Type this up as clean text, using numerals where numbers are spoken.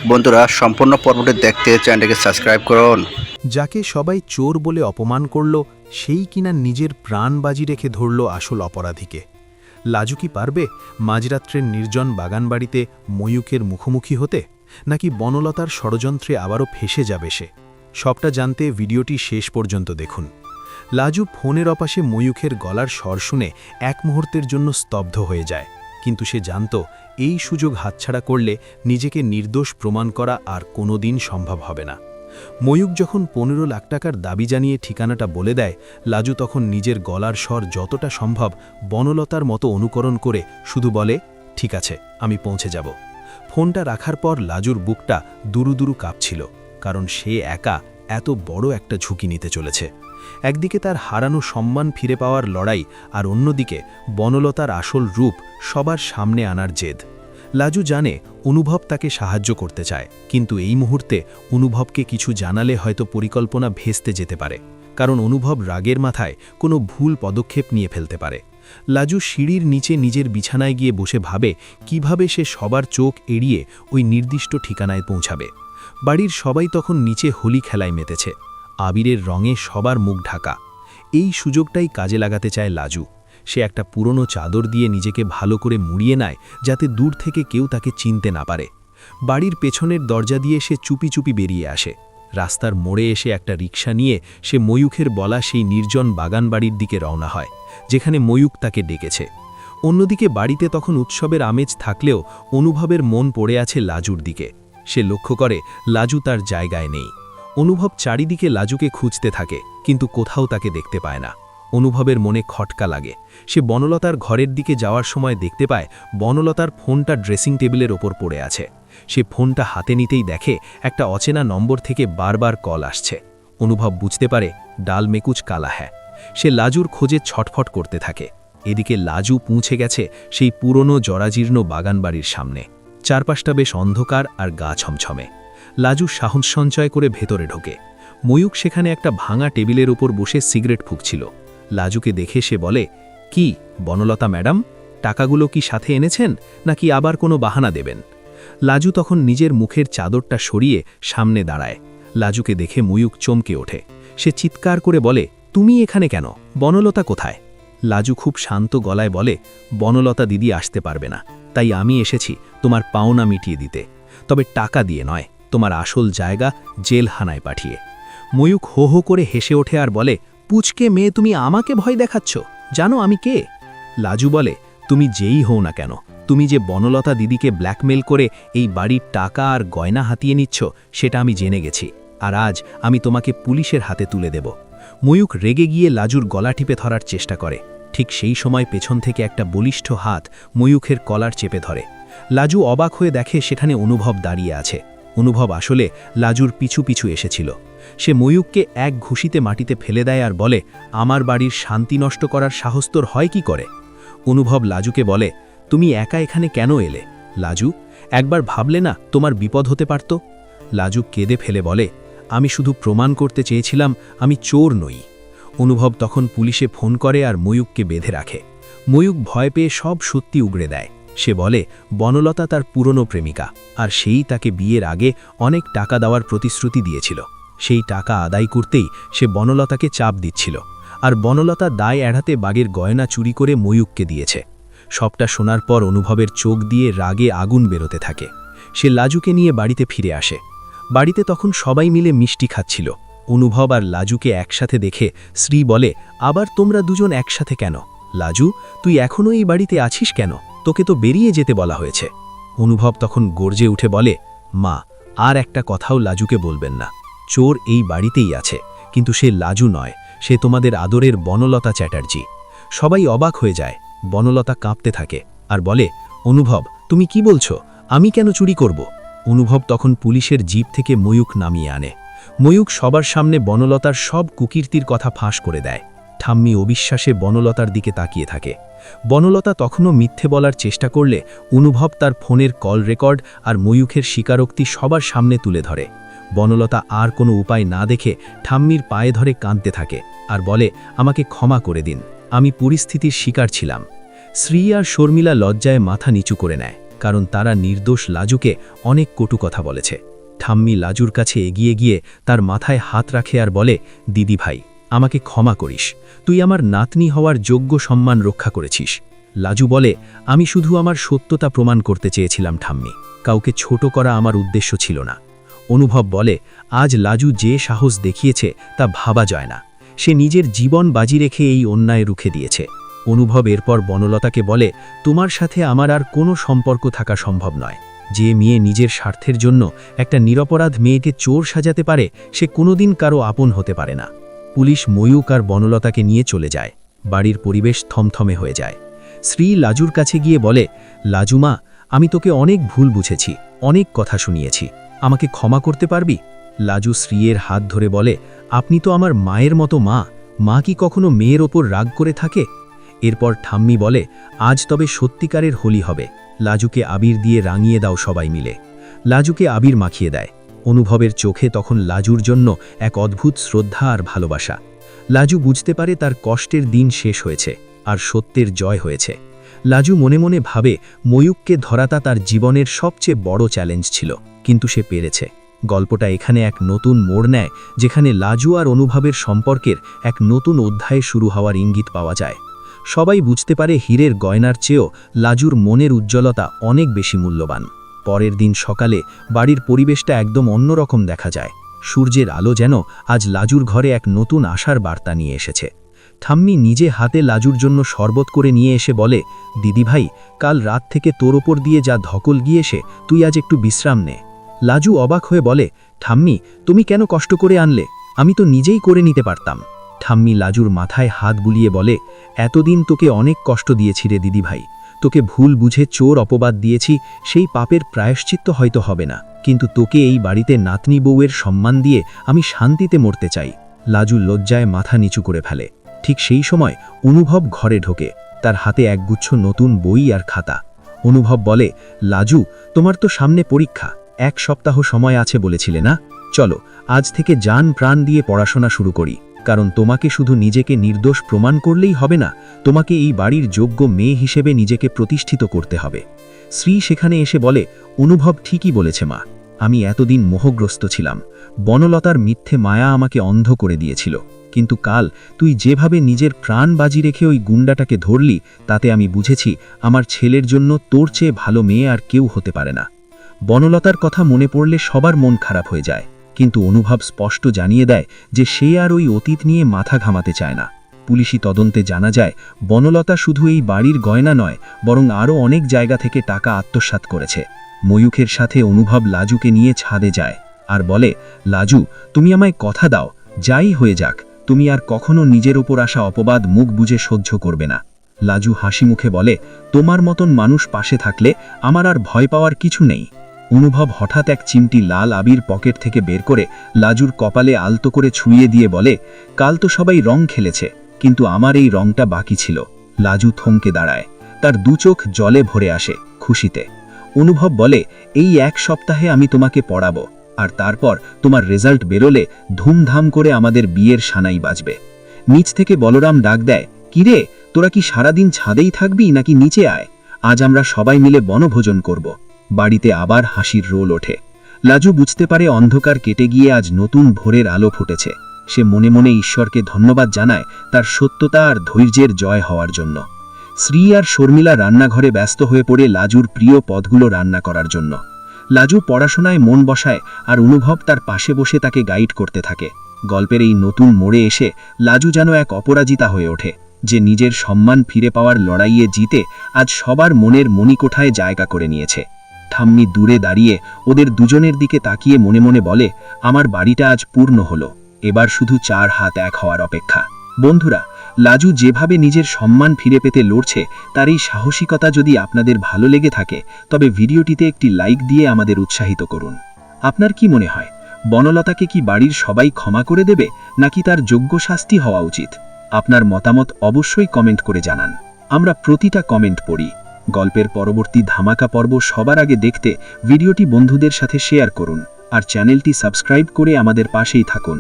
বন্ধুরা সম্পূর্ণ পর্বটি দেখতে চ্যানেলটিকে সাবস্ক্রাইব করুন। যাকে সবাই চোর বলে অপমান করল, সেই কিনা নিজের প্রাণ বাজি রেখে ধরল আসল অপরাধীকে। লাজু কি পারবে মাঝরাত্রের নির্জন বাগানবাড়িতে ময়ূকের মুখোমুখি হতে, নাকি বনলতার ষড়যন্ত্রে আবারও ফেসে যাবে সে? সবটা জানতে ভিডিওটি শেষ পর্যন্ত দেখুন। লাজু ফোনের অপাশে ময়ূকের গলার স্বর শুনে এক মুহূর্তের জন্য স্তব্ধ হয়ে যায়, কিন্তু সে জানত এই সুযোগ হাতছাড়া করলে নিজেকে নির্দোষ প্রমাণ করা আর কোনোদিন সম্ভব হবে না। ময়ূক যখন 15 লাখ টাকার দাবি জানিয়ে ঠিকানাটা বলে দেয়, লাজু তখন নিজের গলার স্বর যতটা সম্ভব বনলতার মতো অনুকরণ করে শুধু বলে, ঠিক আছে, আমি পৌঁছে যাব। ফোনটা রাখার পর লাজুর বুকটা দুরু কাঁপছিল, কারণ সে একা এত বড় একটা ঝুঁকি নিতে চলেছে। একদিকে তার হারানো সম্মান ফিরে পাওয়ার লড়াই, আর অন্যদিকে বনলতার আসল রূপ সবার সামনে আনার জেদ। লাজু জানে অনুভব তাকে সাহায্য করতে চায়, কিন্তু এই মুহূর্তে অনুভবকে কিছু জানালে হয়তো পরিকল্পনা ভেস্তে যেতে পারে, কারণ অনুভব রাগের মাথায় কোনো ভুল পদক্ষেপ নিয়ে ফেলতে পারে। লাজু সিঁড়ির নিচে নিজের বিছানায় গিয়ে বসে ভাবে কিভাবে সে সবার চোখ এড়িয়ে ওই নির্দিষ্ট ঠিকানায় পৌঁছাবে। বাড়ির সবাই তখন নিচে হোলি খেলায় মেতেছে, আবিরের রঙে সবার মুখ ঢাকা। এই সুযোগটাই কাজে লাগাতে চায় লাজু। সে একটা পুরনো চাদর দিয়ে নিজেকে ভালো করে মুড়িয়ে নেয়, যাতে দূর থেকে কেউ তাকে চিনতে না পারে। বাড়ির পেছনের দরজা দিয়ে সে চুপি চুপি বেরিয়ে আসে। রাস্তার মোড়ে এসে একটা রিকশা নিয়ে সে ময়ূকের বলা সেই নির্জন বাগান বাড়ির দিকে রওনা হয়, যেখানে ময়ূক তাকে ডেকেছে। অন্যদিকে বাড়িতে তখন উৎসবের আমেজ থাকলেও অনুভবের মন পড়ে আছে লাজুর দিকে। সে লক্ষ্য করে লাজু তার জায়গায় নেই। অনুভব চারিদিকে লাজুকে খুঁজতে থাকে, কিন্তু কোথাও তাকে দেখতে পায় না। অনুভবের মনে খটকা লাগে। সে বনলতার ঘরের দিকে যাওয়ার সময় দেখতে পায় বনলতার ফোনটা ড্রেসিং টেবিলের ওপর পড়ে আছে। সে ফোনটা হাতে নিতেই দেখে একটা অচেনা নম্বর থেকে বারবার কল আসছে। অনুভব বুঝতে পারে ডাল মেকুচ কালা হ্যাঁ। সে লাজুর খোঁজে ছটফট করতে থাকে। এদিকে লাজু পৌঁছে গেছে সেই পুরনো জরাজীর্ণ বাগানবাড়ির সামনে। চারপাশটা বেশ অন্ধকার আর গা ছমছমে। লাজু সাহস সঞ্চয় করে ভেতরে ঢোকে। ময়ূক সেখানে একটা ভাঙা টেবিলের উপর বসে সিগারেট ফুঁকছিল। লাজুকে দেখে সে বলে, কি বনলতা ম্যাডাম, টাকাগুলো কি সাথে এনেছেন, নাকি আবার কোনো বাহানা দেবেন? লাজু তখন নিজের মুখের চাদরটা সরিয়ে সামনে দাঁড়ায়। লাজুকে দেখে ময়ূক চমকে ওঠে। সে চিৎকার করে বলে, তুমি এখানে কেন? বনলতা কোথায়? লাজু খুব শান্ত গলায় বলে, বনলতা দিদি আসতে পারবে না, তাই আমি এসেছি তোমার পাওনা মিটিয়ে দিতে, তবে টাকা দিয়ে নয়, তোমার আসল জায়গা জেলখানায় পাঠিয়ে। ময়ূক হো হো করে হেসে ওঠে আর বলে, পুচকে মেয়ে, তুমি আমাকে ভয় দেখাচ্ছ? জানো আমি কে? লাজু বলে, তুমি যেই হও না কেন, তুমি যে বনলতা দিদিকে ব্ল্যাকমেল করে এই বাড়ির টাকা আর গয়না হাতিয়ে নিচ্ছ, সেটা আমি জেনে গেছি, আর আজ আমি তোমাকে পুলিশের হাতে তুলে দেব। ময়ূক রেগে গিয়ে লাজুর গলা টিপে ধরার চেষ্টা করে। ঠিক সেই সময় পেছন থেকে একটা বলিষ্ঠ হাত ময়ূকের কলার চেপে ধরে। লাজু অবাক হয়ে দেখে সেখানে অনুভব দাঁড়িয়ে আছে। অনুভব আসলে লাজুর পিছু পিছু এসেছিল। সে ময়ূককে এক ঘুষিতে মাটিতে ফেলে দেয় আর বলে, আমার বাড়ির শান্তি নষ্ট করার সাহস তোর হয় কি করে? অনুভব লাজুকে বলে, তুমি একা এখানে কেন এলে? লাজু, একবার ভাবলে না তোমার বিপদ হতে পারত? লাজু কেঁদে ফেলে বলে, আমি শুধু প্রমাণ করতে চেয়েছিলাম আমি চোর নই। অনুভব তখন পুলিশে ফোন করে আর ময়ূককে বেঁধে রাখে। ময়ূক ভয় পেয়ে সব সত্যি উগড়ে দেয়। সে বলে বনলতা তার পুরনো প্রেমিকা, আর সেই তাকে বিয়ের আগে অনেক টাকা দেওয়ার প্রতিশ্রুতি দিয়েছিল। সেই টাকা আদায় করতেই সে বনলতাকে চাপ দিচ্ছিল, আর বনলতা দায় এড়াতে বাগের গয়না চুরি করে ময়ূককে দিয়েছে। সবটা শোনার পর অনুভবের চোখ দিয়ে রাগে আগুন বেরোতে থাকে। সে লাজুকে নিয়ে বাড়িতে ফিরে আসে। বাড়িতে তখন সবাই মিলে মিষ্টি খাচ্ছিল। অনুভব আর লাজুকে একসাথে দেখে শ্রী বলে, আবার তোমরা দুজন একসাথে কেন? লাজু, তুই এখনও এই বাড়িতে আছিস কেন? তোকে তো বেরিয়ে যেতে বলা হয়েছে। অনুভব তখন গর্জে উঠে বলে, মা, আর একটা কথাও লাজুকে বলবেন না। চোর এই বাড়িতেই আছে, কিন্তু সে লাজু নয়, সে তোমাদের আদরের বনলতা চ্যাটার্জি। সবাই অবাক হয়ে যায়। বনলতা কাঁপতে থাকে আর বলে, অনুভব, তুমি কি বলছো? আমি কেন চুরি করব? অনুভব তখন পুলিশের জিপ থেকে ময়ূক নামিয়ে আনে। ময়ূক সবার সামনে বনলতার সব কুকীর্তির কথা ফাঁস করে দেয়। ঠাম্মি অবিশ্বাসে বনলতার দিকে তাকিয়ে থাকে। বনলতা তখনও মিথ্যে বলার চেষ্টা করলে অনুভব তার ফোনের কল রেকর্ড আর ময়ূকের স্বীকারোক্তি সবার সামনে তুলে ধরে। বনলতা আর কোনো উপায় না দেখে ঠাম্মির পায়ে ধরে কাঁদতে থাকে আর বলে, আমাকে ক্ষমা করে দিন, আমি পরিস্থিতির শিকার ছিলাম। শ্রী আর শর্মিলা লজ্জায় মাথা নিচু করে নেয়। কারণ তারা নির্দোষ লাজুকে অনেক কটু কথা বলেছে। ঠাম্মি লাজুর কাছে এগিয়ে গিয়ে তার মাথায় হাত রাখে আর বলে, দিদি ভাই, আমাকে ক্ষমা করিস, তুই আমার নাতনি হওয়ার যোগ্য সম্মান রক্ষা করেছিস। লাজু বলে, আমি শুধু আমার সত্যতা প্রমাণ করতে চেয়েছিলাম ঠাম্মি, কাউকে ছোট করা আমার উদ্দেশ্য ছিল না। অনুভব বলে, আজ লাজু যে সাহস দেখিয়েছে তা ভাবা যায় না, সে নিজের জীবন বাজি রেখে এই অন্যায় রুখে দিয়েছে। অনুভব এরপর বনলতাকে বলে, তোমার সাথে আমার আর কোনো সম্পর্ক থাকা সম্ভব নয়। যে মেয়ে নিজের স্বার্থের জন্য একটা নিরপরাধ মেয়েকে চোর সাজাতে পারে, সে কোনোদিন কারো আপন হতে পারে না। পুলিশ ময়ূক আর বনলতাকে নিয়ে চলে যায়। বাড়ির পরিবেশ থমথমে হয়ে যায়। শ্রী লাজুর কাছে গিয়ে বলে, লাজুমা, আমি তোকে অনেক ভুল বুঝেছি, অনেক কথা শুনিয়েছি, আমাকে ক্ষমা করতে পারবি? লাজু শ্রীয়ের হাত ধরে বলে, আপনি তো আমার মায়ের মতো মা, মা কি কখনো মেয়ের ওপর রাগ করে থাকে? এরপর ঠাম্মি বলে, আজ তবে সত্যিকারের হোলি হবে, লাজুকে আবির দিয়ে রাঙিয়ে দাও সবাই মিলে। লাজুকে আবির মাখিয়ে দেয়। অনুভবের চোখে তখন লাজুর জন্য এক অদ্ভুত শ্রদ্ধা আর ভালোবাসা। লাজু বুঝতে পারে তার কষ্টের দিন শেষ হয়েছে আর সত্যের জয় হয়েছে। লাজু মনে মনে ভাবে, ময়ূককে ধরাটা তার জীবনের সবচেয়ে বড় চ্যালেঞ্জ ছিল, কিন্তু সে পেরেছে। গল্পটা এখানে এক নতুন মোড় নেয়, যেখানে লাজু আর অনুভবের সম্পর্কের এক নতুন অধ্যায়ে শুরু হওয়ার ইঙ্গিত পাওয়া যায়। সবাই বুঝতে পারে হীরের গয়নার চেয়েও লাজুর মনের উজ্জ্বলতা অনেক বেশি মূল্যবান। পরের দিন সকালে বাড়ির পরিবেশটা একদম অন্যরকম দেখা যায়। সূর্যের আলো যেন আজ লাজুর ঘরে এক নতুন আশার বার্তা নিয়ে এসেছে। ঠাম্মি নিজে হাতে লাজুর জন্য শরবত করে নিয়ে এসে বলে, দিদিভাই, কাল রাত থেকে তোর ওপর দিয়ে যা ধকল গিয়েছে, তুই আজ একটু বিশ্রাম নে। লাজু অবাক হয়ে বলে, ঠাম্মি, তুমি কেন কষ্ট করে আনলে? আমি তো নিজেই করে নিতে পারতাম। ঠাম্মি লাজুর মাথায় হাত বুলিয়ে বলে, এতদিন তোকে অনেক কষ্ট দিয়েছি রে দিদিভাই, তোকে ভুল বুঝে চোর অপবাদ দিয়েছি, সেই পাপের প্রায়শ্চিত্ত হয়তো হবে না, কিন্তু তোকে এই বাড়িতে নাতনি বউয়ের সম্মান দিয়ে আমি শান্তিতে মরতে চাই। লাজু লজ্জায় মাথা নিচু করে ফেলে। ঠিক সেই সময় অনুভব ঘরে ঢোকে, তার হাতে একগুচ্ছ নতুন বই আর খাতা। অনুভব বলে, লাজু, তোমার তো সামনে পরীক্ষা, 1 সপ্তাহ সময় আছে বলেছিলে না? চলো, আজ থেকে জান প্রাণ দিয়ে পড়াশোনা শুরু করি, কারণ তোমাকে শুধু নিজেকে নির্দোষ প্রমাণ করলেই হবে না, তোমাকে এই বাড়ির যোগ্য মেয়ে হিসেবে নিজেকে প্রতিষ্ঠিত করতে হবে। শ্রী সেখানে এসে বলে, অনুভব ঠিকই বলেছে মা, আমি এতদিন মোহগ্রস্ত ছিলাম, বনলতার মিথ্যে মায়া আমাকে অন্ধ করে দিয়েছিল, কিন্তু কাল তুই যেভাবে নিজের প্রাণ বাজি রেখে ওই গুন্ডাটাকে ধরলি, তাতে আমি বুঝেছি আমার ছেলের জন্য তোর চেয়ে ভালো মেয়ে আর কেউ হতে পারে না। বনলতার কথা মনে পড়লে সবার মন খারাপ হয়ে যায়, কিন্তু অনুভব স্পষ্ট জানিয়ে দেয় যে সে আর ওই অতীত নিয়ে মাথা ঘামাতে চায় না। পুলিশি তদন্তে জানা যায়, বনলতা শুধু এই বাড়ির গয়না নয়, বরং আরও অনেক জায়গা থেকে টাকা আত্মসাৎ করেছে। ময়ূখের সাথে অনুভব লাজুকে নিয়ে ছাদে যায় আর বলে, লাজু, তুমি আমায় কথা দাও, যাই হয়ে যাক, তুমি আর কখনো নিজের ওপর আসা অপবাদ মুখ বুজে সহ্য করবে না। লাজু হাসি মুখে বলে, তোমার মতন মানুষ পাশে থাকলে আমার আর ভয় পাওয়ার কিছু নেই। অনুভব হঠাৎ এক চিমটি লাল আবির পকেট থেকে বের করে লাজুর কপালে আলতো করে ছুঁয়ে দিয়ে বলে, কাল তো সবাই রং খেলেছে, কিন্তু আমার এই রংটা বাকি ছিল। লাজু থমকে দাঁড়ায়, তার দু চোখ জলে ভরে আসে খুশিতে। অনুভব বলে, এই 1 সপ্তাহে আমি তোমাকে পড়াবো, আর তারপর তোমার রেজাল্ট বেরোলে ধুমধাম করে আমাদের বিয়ের সানাই বাজবে। নিচ থেকে বলরাম ডাক দেয়, কিরে, তোরা কি সারাদিন ছাদেই থাকবি নাকি নিচে আয়? আজ আমরা সবাই মিলে বনভোজন করব। বাড়িতে আবার হাসির রোল ওঠে। লাজু বুঝতে পারে অন্ধকার কেটে গিয়ে আজ নতুন ভোরের আলো ফুটেছে। সে মনে মনে ঈশ্বরকে ধন্যবাদ জানায় তার সত্যতা আর ধৈর্যের জয় হওয়ার জন্য। শ্রী আর শর্মিলা রান্নাঘরে ব্যস্ত হয়ে পড়ে লাজুর প্রিয় পদগুলো রান্না করার জন্য। লাজু পড়াশোনায় মন বসায় আর অনুভব তার পাশে বসে তাকে গাইড করতে থাকে। গল্পের এই নতুন মোড়ে এসে লাজু যেন এক অপরাজিতা হয়ে ওঠে, যে নিজের সম্মান ফিরে পাওয়ার লড়াইয়ে জিতে আজ সবার মনের মণিকোঠায় জায়গা করে নিয়েছে। ঠাম্মি দূরে দাঁড়িয়ে ওদের দুজনের দিকে তাকিয়ে মনে মনে বলে, আমার বাড়িটা আজ পূর্ণ হলো, এবার শুধু 4 হাত এক হওয়ার অপেক্ষা। বন্ধুরা, লাজু যেভাবে নিজের সম্মান ফিরে পেতে লড়ছে, তার এই সাহসিকতা যদি আপনাদের ভালো লেগে থাকে, তবে ভিডিওটিতে একটি লাইক দিয়ে আমাদের উৎসাহিত করুন। আপনার কি মনে হয়, বনলতাকে কি বাড়ির সবাই ক্ষমা করে দেবে, নাকি তার যোগ্য শাস্তি হওয়া উচিত? আপনার মতামত অবশ্যই কমেন্ট করে জানান, আমরা প্রতিটা কমেন্ট পড়ি। গল্পের পরবর্তী ধামাকা পর্ব সবার আগে দেখতে ভিডিওটি বন্ধুদের সাথে শেয়ার করুন আর চ্যানেলটি সাবস্ক্রাইব করে আমাদের পাশেই থাকুন।